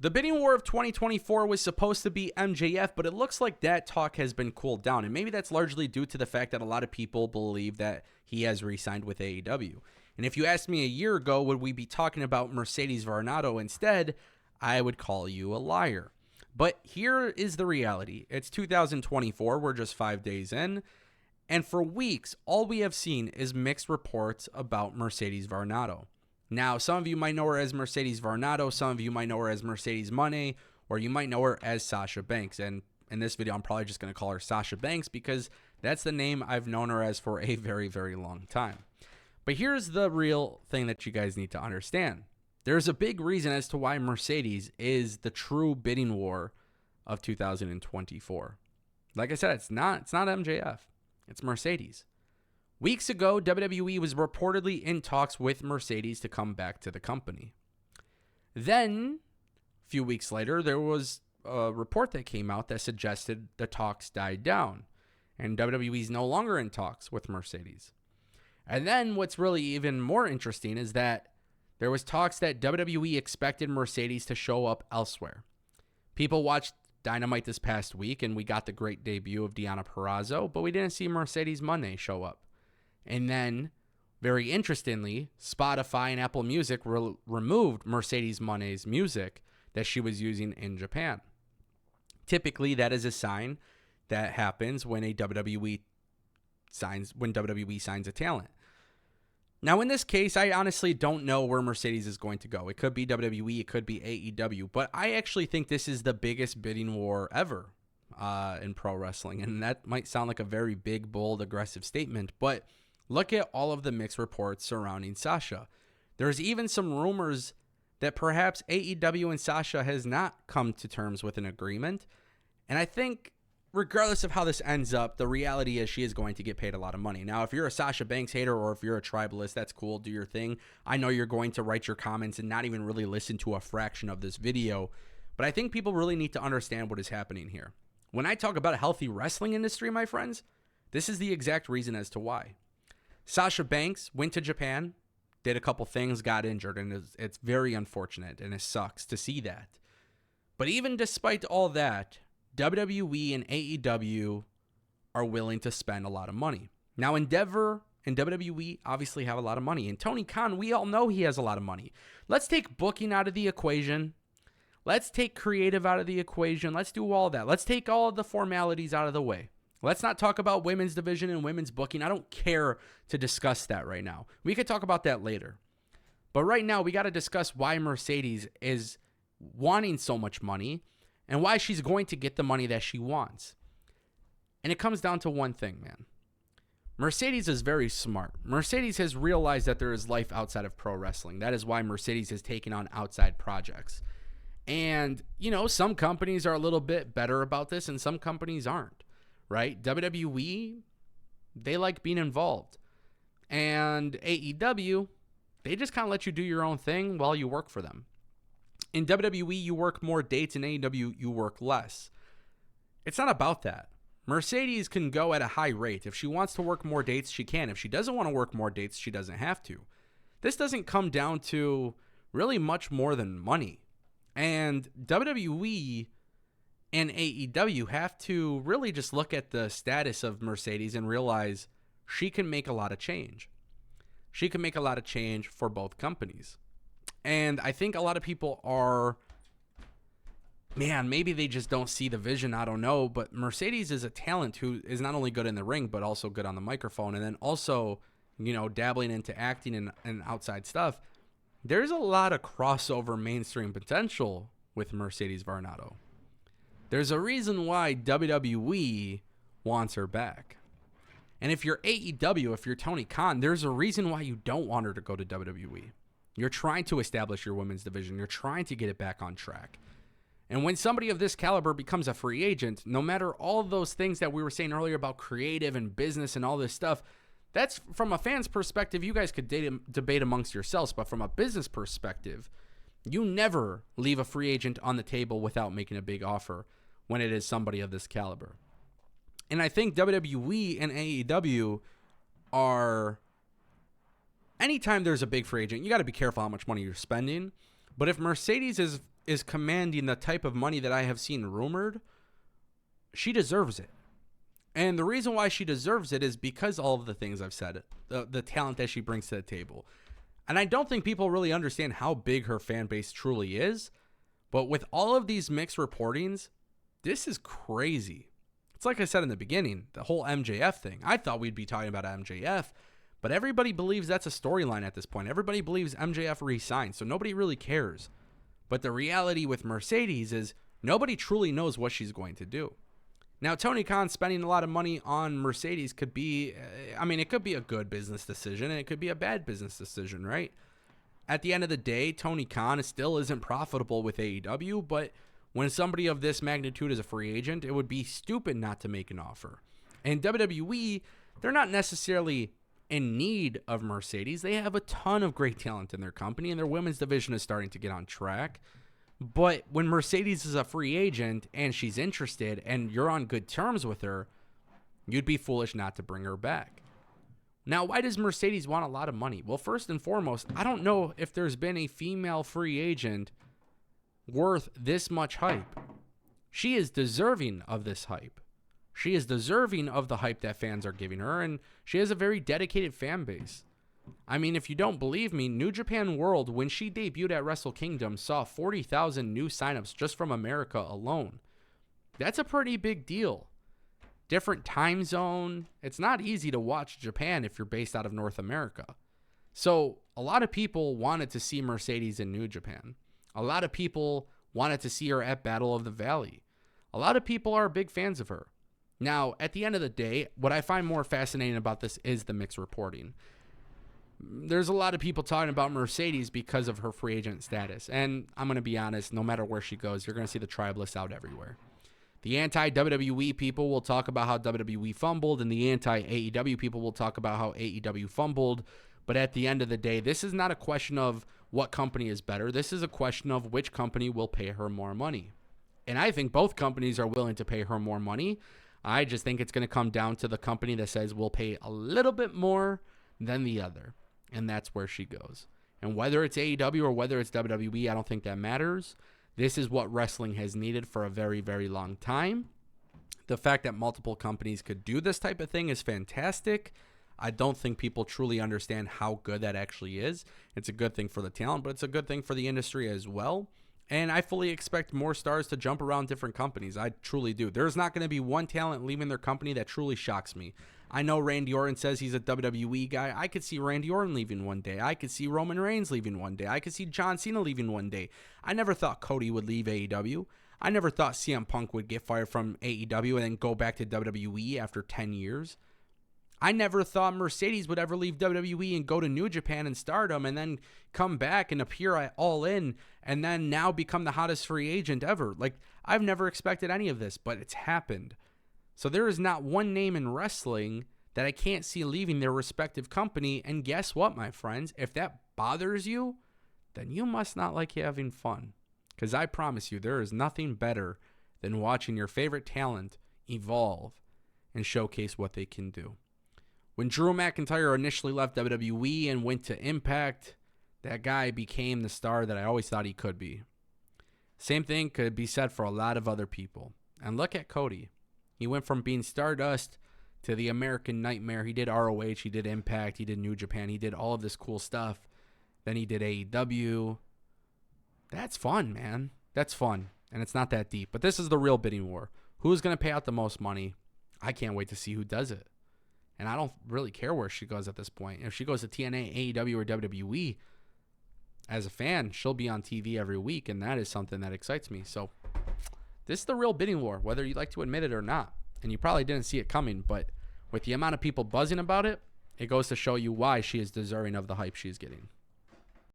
The bidding war of 2024 was supposed to be MJF, but it looks like that talk has been cooled down. And maybe that's largely due to the fact that a lot of people believe that he has re-signed with AEW. And if you asked me a year ago, would we be talking about Mercedes Varnado instead, I would call you a liar. But here is the reality. It's 2024. We're just 5 days in. And for weeks, all we have seen is mixed reports about Mercedes Varnado. Now, some of you might know her as Mercedes Varnado. Some of you might know her as Mercedes Moné, or you might know her as Sasha Banks. And in this video, I'm probably just going to call her Sasha Banks because that's the name I've known her as for a very, very long time. But here's the real thing that you guys need to understand. There's a big reason as to why Mercedes is the true bidding war of 2024. Like I said, it's not MJF. It's Mercedes. Weeks ago, WWE was reportedly in talks with Mercedes to come back to the company. Then, a few weeks later, there was a report that came out that suggested the talks died down, and WWE is no longer in talks with Mercedes. And then what's really even more interesting is that there was talks that WWE expected Mercedes to show up elsewhere. People watched Dynamite this past week, and we got the great debut of Deonna Purrazzo, but we didn't see Mercedes Moné show up. And then, very interestingly, Spotify and Apple Music removed Mercedes Moné's music that she was using in Japan. Typically, that is a sign that happens when WWE signs a talent. Now, in this case, I honestly don't know where Mercedes is going to go. It could be WWE, it could be AEW, but I actually think this is the biggest bidding war ever in pro wrestling. And that might sound like a very big, bold, aggressive statement, but look at all of the mixed reports surrounding Sasha. There's even some rumors that perhaps AEW and Sasha has not come to terms with an agreement. And I think regardless of how this ends up, the reality is she is going to get paid a lot of money. Now, if you're a Sasha Banks hater or if you're a tribalist, that's cool. Do your thing. I know you're going to write your comments and not even really listen to a fraction of this video. But I think people really need to understand what is happening here. When I talk about a healthy wrestling industry, my friends, this is the exact reason as to why. Sasha Banks went to Japan, did a couple things, got injured, and it's very unfortunate, and it sucks to see that. But even despite all that, WWE and AEW are willing to spend a lot of money. Now, Endeavor and WWE obviously have a lot of money, and Tony Khan, we all know he has a lot of money. Let's take booking out of the equation. Let's take creative out of the equation. Let's do all that. Let's take all of the formalities out of the way. Let's not talk about women's division and women's booking. I don't care to discuss that right now. We could talk about that later. But right now, we got to discuss why Mercedes is wanting so much money and why she's going to get the money that she wants. And it comes down to one thing, man. Mercedes is very smart. Mercedes has realized that there is life outside of pro wrestling. That is why Mercedes has taken on outside projects. And, you know, some companies are a little bit better about this and some companies aren't. Right? WWE, they like being involved. And AEW, they just kind of let you do your own thing while you work for them. In WWE, you work more dates. In AEW, you work less. It's not about that. Mercedes can go at a high rate. If she wants to work more dates, she can. If she doesn't want to work more dates, she doesn't have to. This doesn't come down to really much more than money. And WWE and AEW have to really just look at the status of Mercedes and realize she can make a lot of change. She can make a lot of change for both companies. And I think a lot of people are, man, maybe they just don't see the vision. I don't know. But Mercedes is a talent who is not only good in the ring, but also good on the microphone. And then also, you know, dabbling into acting and outside stuff. There's a lot of crossover mainstream potential with Mercedes Varnado. There's a reason why WWE wants her back. And if you're AEW, if you're Tony Khan, there's a reason why you don't want her to go to WWE. You're trying to establish your women's division. You're trying to get it back on track. And when somebody of this caliber becomes a free agent, no matter all of those things that we were saying earlier about creative and business and all this stuff, that's from a fan's perspective, you guys could debate amongst yourselves. But from a business perspective, you never leave a free agent on the table without making a big offer when it is somebody of this caliber. And I think WWE and AEW are, anytime there's a big free agent, you got to be careful how much money you're spending. But if Mercedes is is commanding the type of money that I have seen rumored, she deserves it. And the reason why she deserves it is because all of the things I've said, the talent that she brings to the table. And I don't think people really understand how big her fan base truly is. But with all of these mixed reportings, this is crazy. It's like I said in the beginning, the whole MJF thing. I thought we'd be talking about MJF, but everybody believes that's a storyline at this point. Everybody believes MJF re-signed, so nobody really cares. But the reality with Mercedes is nobody truly knows what she's going to do. Now, Tony Khan spending a lot of money on Mercedes could be, it could be a good business decision and it could be a bad business decision, right? At the end of the day, Tony Khan still isn't profitable with AEW, but when somebody of this magnitude is a free agent, it would be stupid not to make an offer. And WWE, they're not necessarily in need of Mercedes. They have a ton of great talent in their company, and their women's division is starting to get on track. But when Mercedes is a free agent and she's interested and you're on good terms with her, you'd be foolish not to bring her back. Now, why does Mercedes want a lot of money? Well, first and foremost, I don't know if there's been a female free agent worth this much hype. She is deserving of this hype. She is deserving of the hype that fans are giving her, and she has a very dedicated fan base. I mean, if you don't believe me, New Japan World, when she debuted at Wrestle Kingdom, saw 40,000 new signups just from America alone. That's a pretty big deal. Different time zone. It's not easy to watch Japan if you're based out of North America. So a lot of people wanted to see Mercedes in New Japan. A lot of people wanted to see her at Battle of the Valley. A lot of people are big fans of her. Now, at the end of the day, what I find more fascinating about this is the mixed reporting. There's a lot of people talking about Mercedes because of her free agent status. And I'm going to be honest, no matter where she goes, you're going to see the tribalists out everywhere. The anti-WWE people will talk about how WWE fumbled, and the anti-AEW people will talk about how AEW fumbled. But at the end of the day, this is not a question of what company is better. This is a question of which company will pay her more money. And I think both companies are willing to pay her more money. I just think it's going to come down to the company that says we'll pay a little bit more than the other. And that's where she goes. And whether it's AEW or whether it's WWE, I don't think that matters. This is what wrestling has needed for a very, very long time. The fact that multiple companies could do this type of thing is fantastic. I don't think people truly understand how good that actually is. It's a good thing for the talent, but it's a good thing for the industry as well. And I fully expect more stars to jump around different companies. I truly do. There's not going to be one talent leaving their company that truly shocks me. I know Randy Orton says he's a WWE guy. I could see Randy Orton leaving one day. I could see Roman Reigns leaving one day. I could see John Cena leaving one day. I never thought Cody would leave AEW. I never thought CM Punk would get fired from AEW and then go back to WWE after 10 years. I never thought Mercedes would ever leave WWE and go to New Japan and Stardom and then come back and appear at All In and then now become the hottest free agent ever. Like, I've never expected any of this, but it's happened. So there is not one name in wrestling that I can't see leaving their respective company. And guess what, my friends? If that bothers you, then you must not like having fun. Because I promise you, there is nothing better than watching your favorite talent evolve and showcase what they can do. When Drew McIntyre initially left WWE and went to Impact, that guy became the star that I always thought he could be. Same thing could be said for a lot of other people. And look at Cody. He went from being Stardust to the American Nightmare. He did ROH, he did Impact, he did New Japan, he did all of this cool stuff. Then he did AEW. That's fun, man. That's fun. And it's not that deep. But this is the real bidding war. Who's going to pay out the most money? I can't wait to see who does it. And I don't really care where she goes at this point. If she goes to TNA, AEW, or WWE, as a fan, she'll be on TV every week, and that is something that excites me. So this is the real bidding war, whether you like to admit it or not. And you probably didn't see it coming, but with the amount of people buzzing about it, it goes to show you why she is deserving of the hype she is getting.